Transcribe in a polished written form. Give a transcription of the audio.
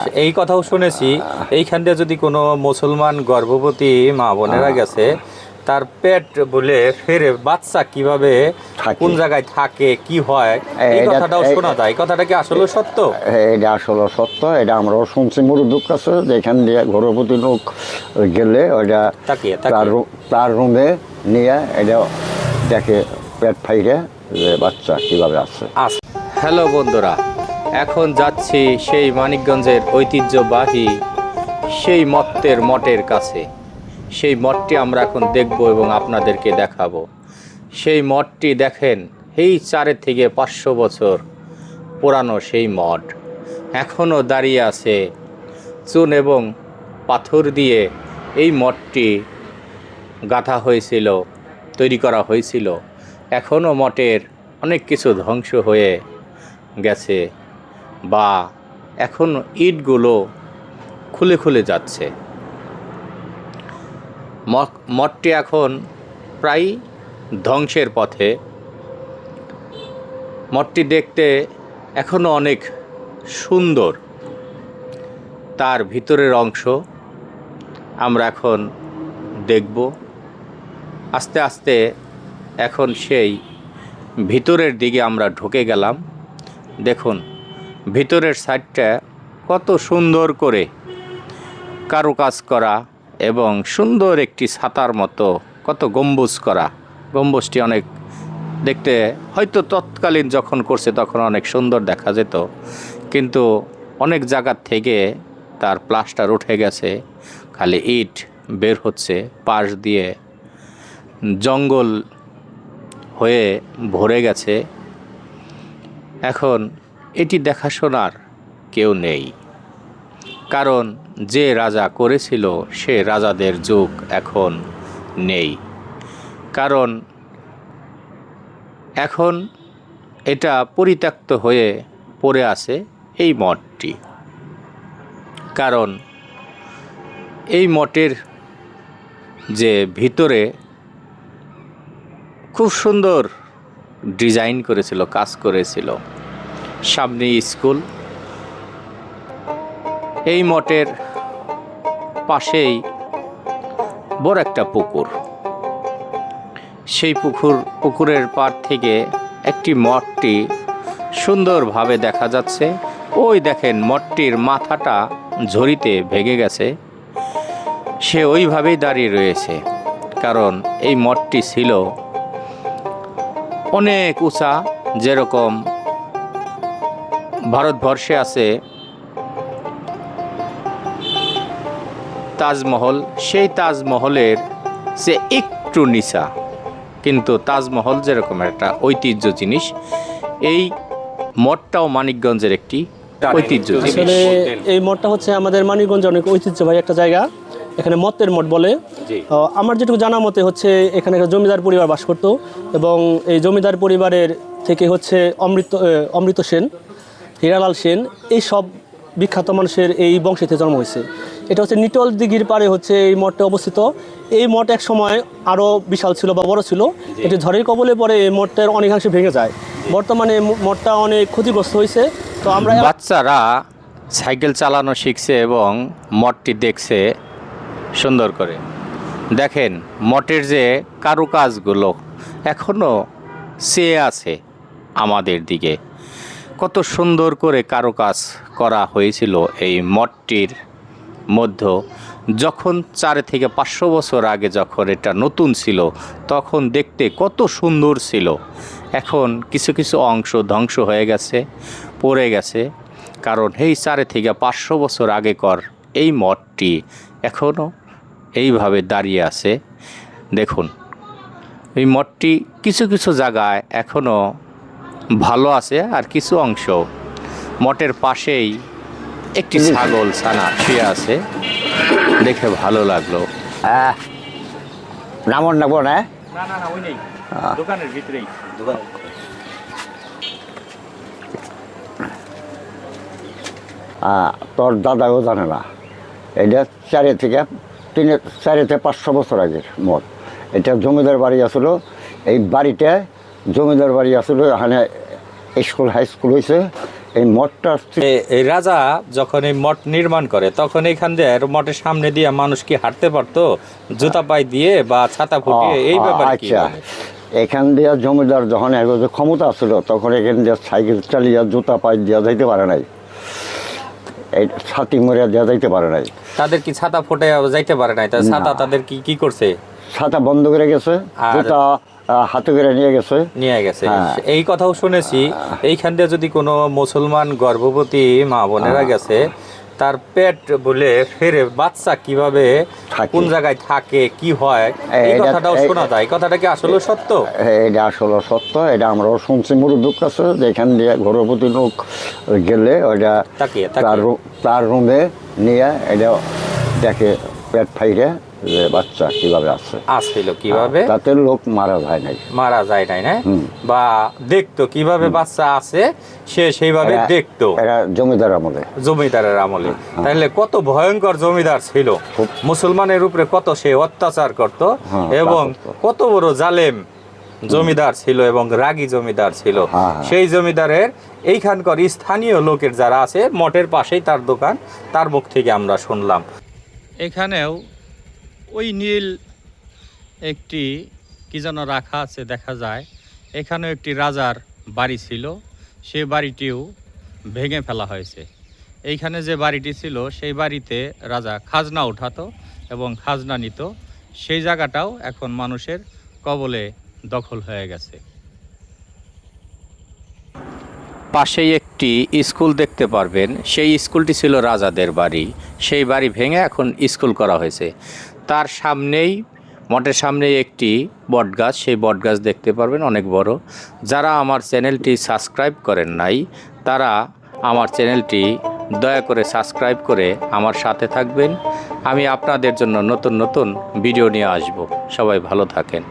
এই কথাও শুনেছি এইখান দিয়ে যদি কোনো মুসলমান গর্ভবতী মা বোনেরা গেছে তার পেট বলে ফেরে বাচ্চা কিভাবে কোন জায়গায় থাকে কি হয় এই কথাটাও শোনা যায়। এই কথাটা কি আসলে সত্য? এটা আসলে সত্য, এটা আমরাও শুনছি মুরব্বীর কাছে যে এখান দিয়ে গর্ভবতী লোক গেলে ওইটা তার রুমে নিয়ে এটা দেখে পেট ফাইরে যে বাচ্চা কিভাবে আছে। হ্যালো বন্ধুরা, এখন যাচ্ছি সেই মানিকগঞ্জের ঐতিহ্যবাহী সেই মঠের কাছে। সেই মঠটি আমরা এখন দেখব এবং আপনাদেরকে দেখাবো। সেই মঠটি দেখেন, এই 4 থেকে 500 বছর পুরানো সেই মঠ এখনও দাঁড়িয়ে আছে। চুন এবং পাথর দিয়ে এই মঠটি গাঁথা হয়েছিল, তৈরি করা হয়েছিল। এখনও মঠের অনেক কিছু ধ্বংস হয়ে গেছে বা এখন ইটগুলো খুলে খুলে যাচ্ছে। মঠটি এখন প্রায় ধ্বংসের পথে। মঠটি দেখতে এখনও অনেক সুন্দর। তার ভিতরের অংশ আমরা এখন দেখব আস্তে আস্তে। এখন সেই ভিতরের দিকে আমরা ঢুকে গেলাম। দেখুন ভিতরের সাইডটা কত সুন্দর করে কারুকাজ করা এবং সুন্দর একটি ছাতার মতো কত গম্বুজ করা। গম্বুজটি অনেক দেখতে হয়তো তৎকালীন যখন করছে তখন অনেক সুন্দর দেখা যেত, কিন্তু অনেক জায়গার থেকে তার প্লাস্টার উঠে গেছে, খালি ইট বের হচ্ছে। পাশ দিয়ে জঙ্গল হয়ে ভরে গেছে। এখন এটি দেখাশোনার কেউ নেই, কারণ যে রাজা করেছিল সে রাজাদের যুগ এখন নেই। কারণ এখন এটা পরিত্যক্ত হয়ে পড়ে আছে এই মঠটি। কারণ এই মঠের যে ভিতরে খুব সুন্দর ডিজাইন করেছিল, কাজ করেছিল। সামনে স্কুল, এই মঠের পাশেই বড় একটা পুকুর। সেই পুকুরের পাড় থেকে একটি মঠটি সুন্দরভাবে দেখা যাচ্ছে। ওই দেখেন মঠটির মাথাটা ঝুড়িতে ভেঙে গেছে, সে ওইভাবেই দাঁড়িয়ে রয়েছে। কারণ এই মঠটি ছিল অনেক উঁচা, যেরকম ভারতবর্ষে আছে তাজমহল, সেই তাজমহলের সে একটু নিচা। কিন্তু তাজমহল যেরকম একটা ঐতিহ্য জিনিস, এই মঠটাও মানিকগঞ্জের একটি ঐতিহ্য জিনিস। আসলে এই মঠটা হচ্ছে আমাদের মানিকগঞ্জে অনেক ঐতিহ্যবাহী একটা জায়গা। এখানে মতের মঠ বলে। আমার যেটুকু জানা মতে হচ্ছে এখানে একটা জমিদার পরিবার বাস করত এবং এই জমিদার পরিবারের থেকে হচ্ছে অমৃত সেন, হীরালাল সেন, এই সব বিখ্যাত মানুষের এই বংশেতে জন্ম হয়েছে। এটা হচ্ছে নিটল দিঘির পাড়ে হচ্ছে এই মঠটা অবস্থিত। এই মঠ এক সময় আরও বিশাল ছিল বা বড় ছিল। এটি ঝড়ের কবলে পরে এই মঠটার অনেকাংশে ভেঙে যায়। বর্তমানে মঠটা অনেক ক্ষতিগ্রস্ত হয়েছে। তো আমরা বাচ্চারা সাইকেল চালানো শিখছে এবং মঠটি দেখছে সুন্দর করে। দেখেন মঠের যে কারুকাজগুলো এখনও চেয়ে আছে আমাদের দিকে। কত সুন্দর করে কারুকাজ করা হয়েছিল এই মঠটির মধ্যে। যখন 4 থেকে 500 বছর আগে যখন এটা নতুন ছিল তখন দেখতে কত সুন্দর ছিল। এখন কিছু কিছু অংশ ধ্বংস হয়ে গেছে, পড়ে গেছে। কারণ এই 4 থেকে 500 বছর আগেকার এই মঠটি এখনও এইভাবে দাঁড়িয়ে আছে। দেখুন এই মঠটি কিছু কিছু জায়গায় এখনও ভালো আছে, আর কিছু অংশ। মঠের পাশেই একটি ছাগল ছানা শুয়ে আছে, দেখে ভালো লাগলো। নামন নেবো না, ওই নেই, দোকানের ভিতরেই। তোর দাদাও জানে না। এটা 4 থেকে 500 বছর আগের মঠ। এটা জমিদার বাড়ি আসলো। এই বাড়িটা জমিদার বাড়ি আসলো। এখানে স্কুল হাই স্কুল হয়েছে। এই মঠটা এই রাজা যখন এই মঠ নির্মাণ করে তখন এখান দিয়ে মঠের সামনে দিয়ে মানুষ কি হাঁটতে পারতো জুতা পায়ে দিয়ে বা ছাতা ফুটিয়ে, এই ব্যাপারে কি আচ্ছা, বলে? এখান দিয়ে জমিদার যখন এগো যে ক্ষমতা ছিল তখন এখান দিয়ে সাইকেল চালিয়ে জুতা পায়ে দেওয়া যাইতে পারে নাই, এই ছাতি মরিয়া দেওয়া যাইতে পারে নাই। তাদের কি ছাতা ফুটে যাইতে পারে নাই? তার ছাতা তাদের কি করছে? ছাতা বন্ধ করে গেছে, আর জুতা হাতে করে নিয়ে গেছে। হ্যাঁ। এই কথাও শুনেছি, এইখান দিয়ে যদি কোনো মুসলমান গর্ভবতী মা বোনেরা গেছে, তার পেট বলে ফেরে বাচ্চা কিভাবে থাকে। কোন জায়গায় থাকে কি হয়, এই কথাটাও শোনা যায়। এই কথাটা কি আসলে সত্য? এটা আসলে সত্য, এটা আমরাও শুনছি মুরব্বীর কাছে যে এখান দিয়ে গর্ভবতী লোক গেলে ওইটা তার রুমে নিয়ে এটা দেখে পেট ফাইরে যে বাচ্চা কিভাবে আসছিল কিভাবে, তাতে লোক মারা যায় নাই না, বা দেখতো কিভাবে বাচ্চা আছে, সে সেইভাবে দেখতো। এরা জমিদারের আমলে। তাহলে কত ভয়ঙ্কর জমিদার ছিল, মুসলমানের উপরে কত সে অত্যাচার করত, এবং কত বড় জালেম জমিদার ছিল এবং রাগী জমিদার ছিল। সেই জমিদারের এইখানকার স্থানীয় লোকের যারা আছে, মঠের পাশেই তার দোকান, তার মুখ থেকে আমরা শুনলাম। এখানেও ওই নীল একটি কি যেন রাখা আছে দেখা যায়। এখানেও একটি রাজার বাড়ি ছিল, সে বাড়িটিও ভেঙে ফেলা হয়েছে। এইখানে যে বাড়িটি ছিল সেই বাড়িতে রাজা খাজনা উঠাতো এবং খাজনা নিত, সেই জায়গাটাও এখন মানুষের কবলে দখল হয়ে গেছে। পাশেই একটি স্কুল দেখতে পারবেন, সেই স্কুলটি ছিল রাজাদের বাড়ি, সেই বাড়ি ভেঙে এখন স্কুল করা হয়েছে। তার সামনেই মঠের সামনেই একটি বটগাছ, সেই বটগাছ দেখতে পারবেন অনেক বড়। যারা আমার চ্যানেলটি সাবস্ক্রাইব করেন নাই, তারা আমার চ্যানেলটি দয়া করে সাবস্ক্রাইব করে আমার সাথে থাকবেন। আমি আপনাদের জন্য নতুন নতুন ভিডিও নিয়ে আসব। সবাই ভালো থাকেন।